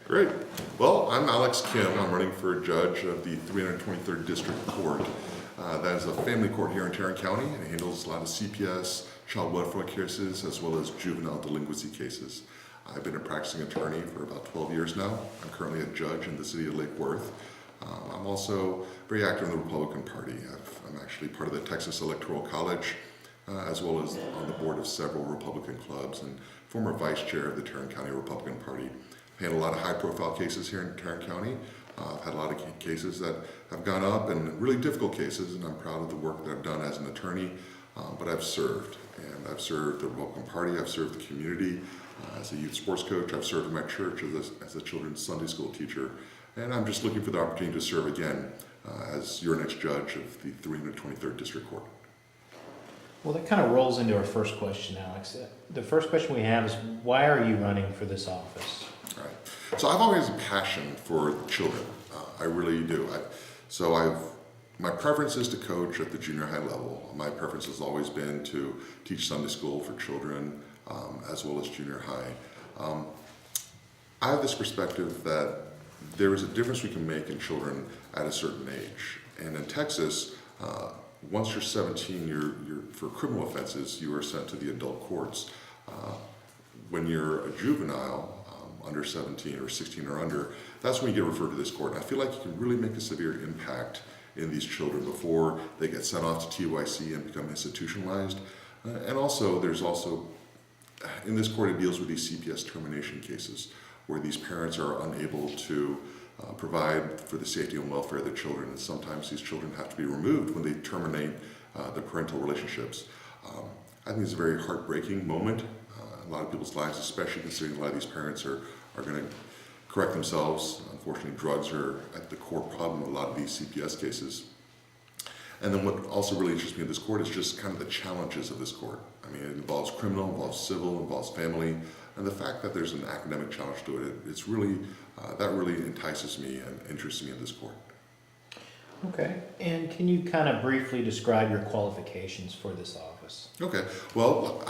Great. Well, I'm Alex Kim. I'm running for judge of the 323rd District Court. That is a family court here in Tarrant County, and it handles a lot of CPS, child welfare cases, as well as juvenile delinquency cases. I've been a practicing attorney for about 12 years now. I'm currently a judge in the city of Lake Worth. I'm also very active in the Republican Party. I'm actually part of the Texas Electoral College, as well as on the board of several Republican clubs and former vice chair of the Tarrant County Republican Party. I've had a lot of high-profile cases here in Tarrant County. I've had a lot of cases that have gone up and really difficult cases, and I'm proud of the work that I've done as an attorney. But I've served, and I've served the Republican Party, I've served the community as a youth sports coach, I've served in my church as a children's Sunday school teacher, and I'm just looking for the opportunity to serve again as your next judge of the 323rd District Court. Well, that kind of rolls into our first question, Alex. The first question we have is, why are you running for this office? All right. So I've always had a passion for children. I really do. My preference is to coach at the junior high level. My preference has always been to teach Sunday school for children as well as junior high. I have this perspective that there is a difference we can make in children at a certain age. And in Texas, once you're 17, for criminal offenses, you are sent to the adult courts. When you're a juvenile, under 17 or 16 or under, that's when you get referred to this court. And I feel like you can really make a severe impact in these children before they get sent off to TYC and become institutionalized. And also, in this court, it deals with these CPS termination cases where these parents are unable to provide for the safety and welfare of their children. And sometimes these children have to be removed when they terminate the parental relationships. I think it's a very heartbreaking moment in a lot of people's lives, especially considering a lot of these parents are going to correct themselves. Unfortunately, drugs are at the core problem of a lot of these CPS cases. And then what also really interests me in this court is just kind of the challenges of this court. I mean, it involves criminal, involves civil, involves family, and the fact that there's an academic challenge to it, that really entices me and interests me in this court. Okay, and can you kind of briefly describe your qualifications for this office? Okay, well,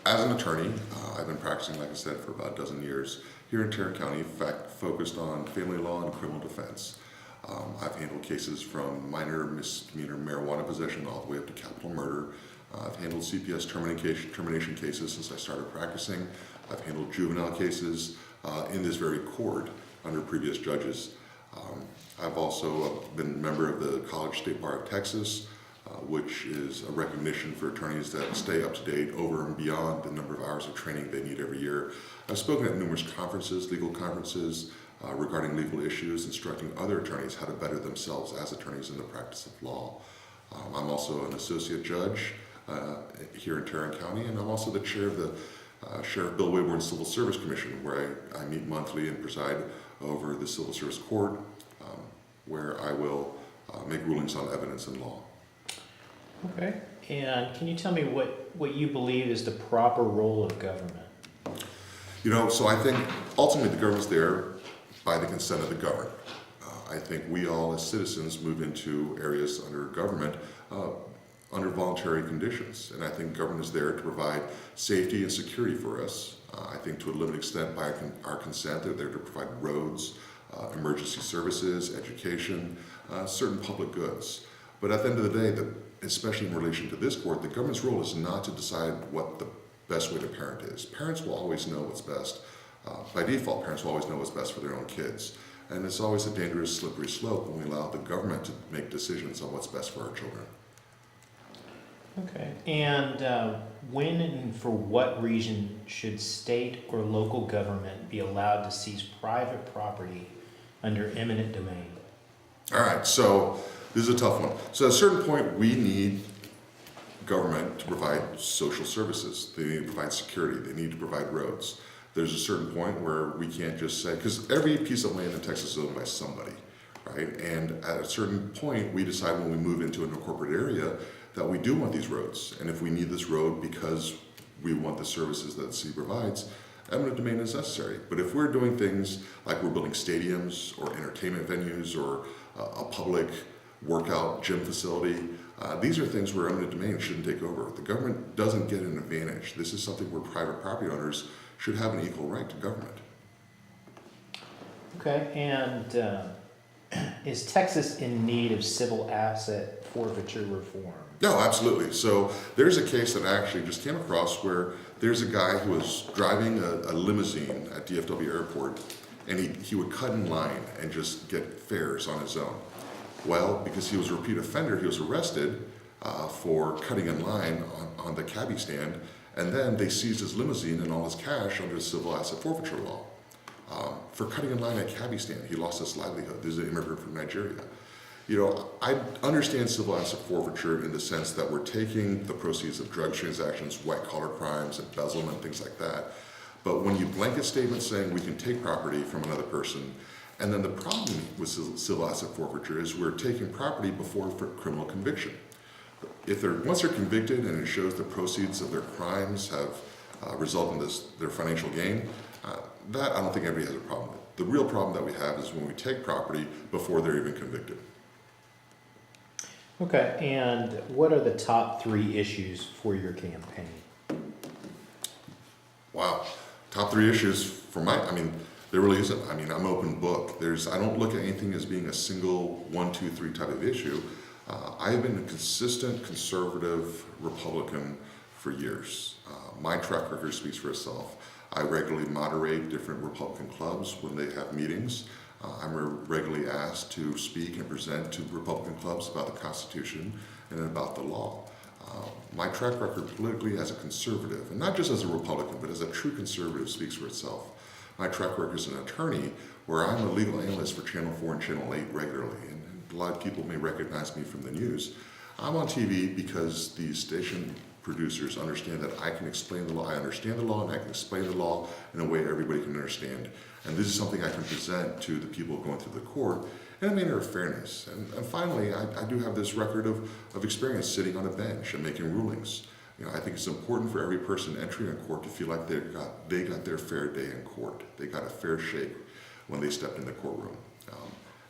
as an attorney, I've been practicing, like I said, for about a dozen years here in Tarrant County, in fact, focused on family law and criminal defense. I've handled cases from minor misdemeanor marijuana possession all the way up to capital murder. I've handled CPS termination cases since I started practicing. I've handled juvenile cases in this very court under previous judges. I've also been a member of the College State Bar of Texas, which is a recognition for attorneys that stay up to date over and beyond the number of hours of training they need every year. I've spoken at numerous conferences, legal conferences, regarding legal issues, instructing other attorneys how to better themselves as attorneys in the practice of law. I'm also an associate judge here in Tarrant County, and I'm also the chair of the Sheriff Bill Wayborn Civil Service Commission, where I meet monthly and preside over the Civil Service Court, where I will make rulings on evidence and law. Okay, and can you tell me what you believe is the proper role of government? So I think ultimately the government's there by the consent of the governed. I think we all as citizens move into areas under government under voluntary conditions, and I think government is there to provide safety and security for us. I think to a limited extent by our consent, they're there to provide roads, emergency services, education, certain public goods. But at the end of the day, especially in relation to this court, the government's role is not to decide what the best way to parent is. Parents will always know what's best. By default, parents will always know what's best for their own kids. And it's always a dangerous, slippery slope when we allow the government to make decisions on what's best for our children. Okay, and when and for what reason should state or local government be allowed to seize private property under eminent domain? All right, so this is a tough one. So at a certain point, we need government to provide social services. They need to provide security. They need to provide roads. There's a certain point where we can't just say, because every piece of land in Texas is owned by somebody, right? And at a certain point, we decide when we move into a corporate area that we do want these roads. And if we need this road because we want the services that the city provides, eminent domain is necessary. But if we're doing things like we're building stadiums or entertainment venues or a public workout gym facility, these are things where eminent domain shouldn't take over. The government doesn't get an advantage. This is something where private property owners should have an equal right to government. Okay, and is Texas in need of civil asset forfeiture reform? No, absolutely. So there's a case that I actually just came across where there's a guy who was driving a limousine at DFW Airport, and he would cut in line and just get fares on his own. Well, because he was a repeat offender, he was arrested for cutting in line on the cabbie stand, and then they seized his limousine and all his cash under the civil asset forfeiture law. For cutting in line at a cabbie stand, he lost his livelihood. This is an immigrant from Nigeria. You know, I understand civil asset forfeiture in the sense that we're taking the proceeds of drug transactions, white-collar crimes, embezzlement, things like that. But when you blanket statements saying we can take property from another person, and then the problem with civil asset forfeiture is we're taking property before for criminal conviction. If once they're convicted and it shows the proceeds of their crimes have resulted in their financial gain, that I don't think anybody has a problem with. The real problem that we have is when we take property before they're even convicted. Okay, and what are the top 3 issues for your campaign? Wow, top 3 issues for there really isn't. I'm open book. I don't look at anything as being a single 1, 2, 3 type of issue. I've been a consistent conservative Republican for years. My track record speaks for itself. I regularly moderate different Republican clubs when they have meetings. I'm regularly asked to speak and present to Republican clubs about the Constitution and about the law. My track record politically as a conservative, and not just as a Republican, but as a true conservative, speaks for itself. My track record as an attorney, where I'm a legal analyst for Channel 4 and Channel 8 regularly, and a lot of people may recognize me from the news. I'm on TV because the station producers understand that I can explain the law. I understand the law, and I can explain the law in a way everybody can understand. And this is something I can present to the people going through the court in a manner of fairness. And finally, I do have this record of experience sitting on a bench and making rulings. I think it's important for every person entering a court to feel like they got their fair day in court. They got a fair shake when they stepped in the courtroom.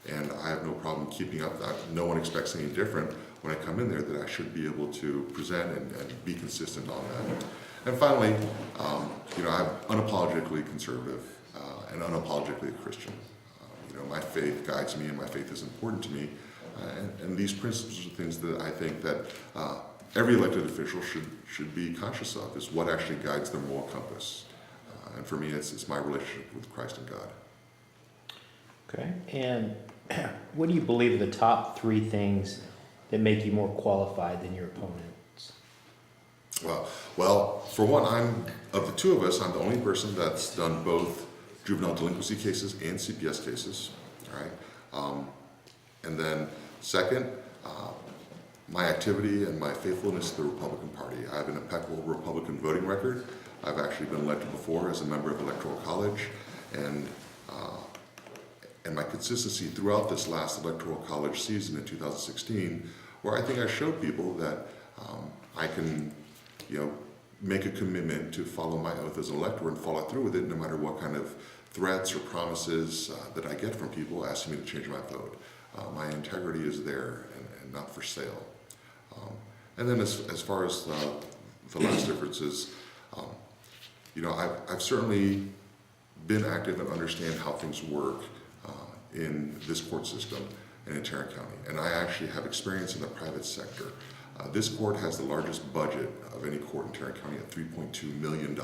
And I have no problem keeping up that. No one expects any different when I come in there, that I should be able to present and be consistent on that. And finally, I'm unapologetically conservative and unapologetically Christian. My faith guides me, and my faith is important to me. And these principles are things that I think that every elected official should be conscious of, is what actually guides their moral compass. And for me, it's my relationship with Christ and God. Okay, and what do you believe are the top 3 things that make you more qualified than your opponents? Well, for one, of the 2 of us, I'm the only person that's done both juvenile delinquency cases and CPS cases, all right? And then second, my activity and my faithfulness to the Republican Party. I have an impeccable Republican voting record. I've actually been elected before as a member of the Electoral College, and my consistency throughout this last Electoral College season in 2016, where I think I showed people that I can, make a commitment to follow my oath as an elector and follow through with it, no matter what kind of threats or promises that I get from people asking me to change my vote. My integrity is there and not for sale. And then as far as the last difference is, I've certainly been active and understand how things work in this court system and in Tarrant County. And I actually have experience in the private sector. This court has the largest budget of any court in Tarrant County at $3.2 million.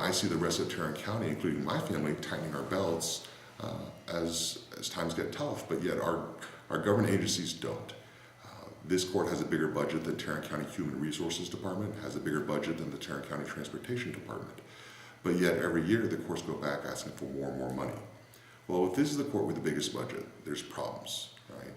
I see the rest of Tarrant County, including my family, tightening our belts as times get tough, but yet our government agencies don't. This court has a bigger budget than Tarrant County Human Resources Department, has a bigger budget than the Tarrant County Transportation Department. But yet every year the courts go back asking for more and more money. Well, if this is the court with the biggest budget, there's problems, right?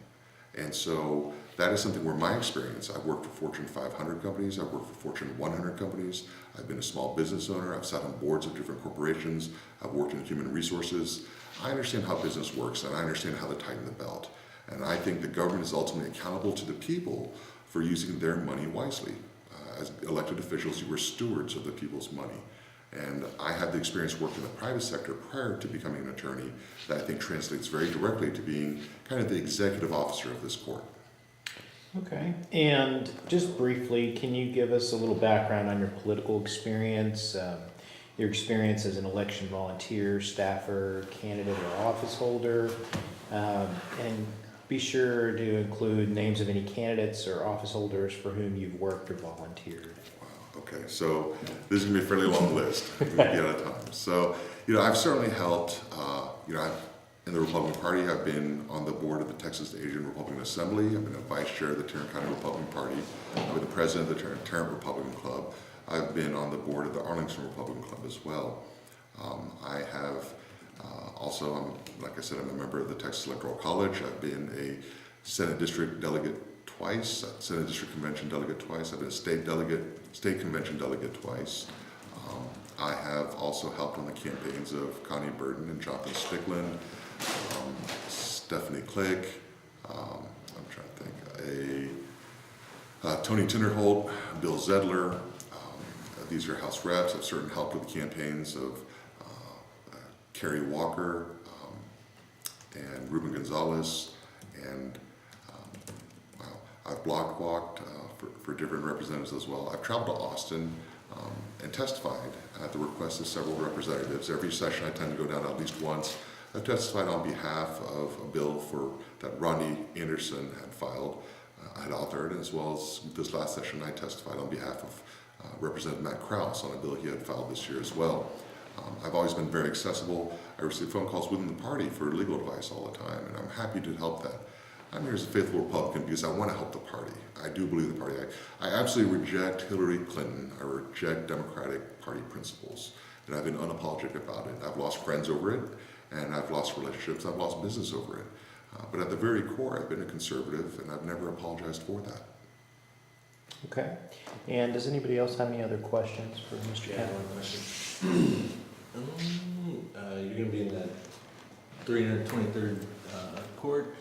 And so that is something where my experience, I've worked for Fortune 500 companies, I've worked for Fortune 100 companies, I've been a small business owner, I've sat on boards of different corporations, I've worked in human resources. I understand how business works, and I understand how to tighten the belt. And I think the government is ultimately accountable to the people for using their money wisely. As elected officials, you were stewards of the people's money. And I had the experience working in the private sector prior to becoming an attorney that I think translates very directly to being kind of the executive officer of this court. Okay, and just briefly, can you give us a little background on your political experience? your experience as an election volunteer, staffer, candidate, or office holder. And be sure to include names of any candidates or office holders for whom you've worked or volunteered. Okay, so this is gonna be a fairly long list. We're gonna be out of time. So, I've certainly helped, in the Republican Party. I've been on the board of the Texas Asian Republican Assembly. I've been a vice chair of the Tarrant County Republican Party. I've been the president of the Tarrant Republican Club. I've been on the board of the Arlington Republican Club as well. I have also, like I said, I'm a member of the Texas Electoral College. I've been a Senate District Delegate twice, Senate District Convention Delegate twice. I've been a State Convention Delegate twice. I have also helped on the campaigns of Connie Burton and Jonathan Stickland, Stephanie Clegg, I'm trying to think, Tony Tinderholt, Bill Zedler. These are House reps. I've certainly helped with the campaigns of Kerry Walker and Ruben Gonzalez, and I've block walked for different representatives as well. I've traveled to Austin and testified at the request of several representatives. Every session I tend to go down at least once. I've testified on behalf of a bill that Rodney Anderson had filed, had authored, as well as this last session I testified on behalf of Representative Matt Krause on a bill he had filed this year as well. I've always been very accessible. I receive phone calls within the party for legal advice all the time, and I'm happy to help that. I'm here as a faithful Republican because I want to help the party. I do believe the party. I absolutely reject Hillary Clinton. I reject Democratic Party principles, and I've been unapologetic about it. I've lost friends over it, and I've lost relationships. I've lost business over it. But at the very core, I've been a conservative, and I've never apologized for that. Okay. And does anybody else have any other questions for Mr. Yeah, Kent? one question. You're going to be in the 323rd court.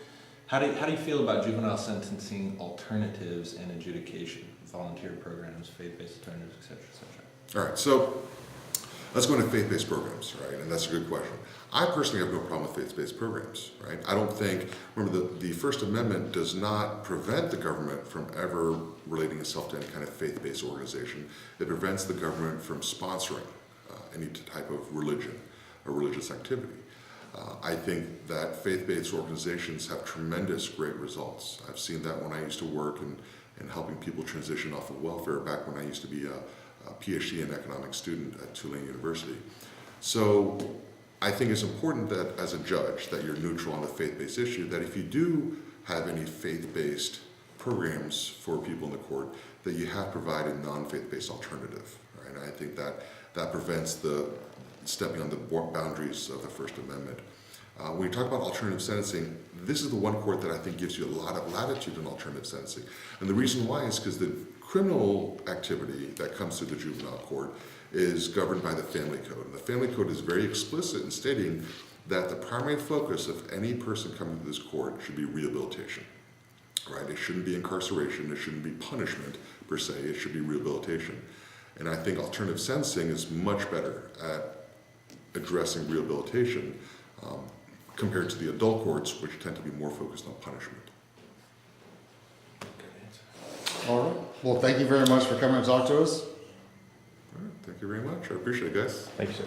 How do you feel about juvenile sentencing alternatives and adjudication, volunteer programs, faith-based alternatives, et cetera, et cetera? All right, so let's go into faith-based programs, right? And that's a good question. I personally have no problem with faith-based programs, right? I don't think, remember, the First Amendment does not prevent the government from ever relating itself to any kind of faith-based organization. It prevents the government from sponsoring any type of religion or religious activity. I think that faith-based organizations have tremendous great results. I've seen that when I used to work in helping people transition off of welfare back when I used to be a PhD and economics student at Tulane University. So I think it's important that as a judge that you're neutral on the faith-based issue, that if you do have any faith-based programs for people in the court, that you have provided non-faith-based alternative, right? And I think that prevents the stepping on the boundaries of the First Amendment. When you talk about alternative sentencing, this is the one court that I think gives you a lot of latitude in alternative sentencing. And the reason why is because the criminal activity that comes to the juvenile court is governed by the Family Code. And the Family Code is very explicit in stating that the primary focus of any person coming to this court should be rehabilitation, right? It shouldn't be incarceration, it shouldn't be punishment per se, it should be rehabilitation. And I think alternative sentencing is much better at addressing rehabilitation compared to the adult courts, which tend to be more focused on punishment. Good answer. All right. Well, thank you very much for coming and talk to us. All right, thank you very much. I appreciate it, guys. Thank you, sir.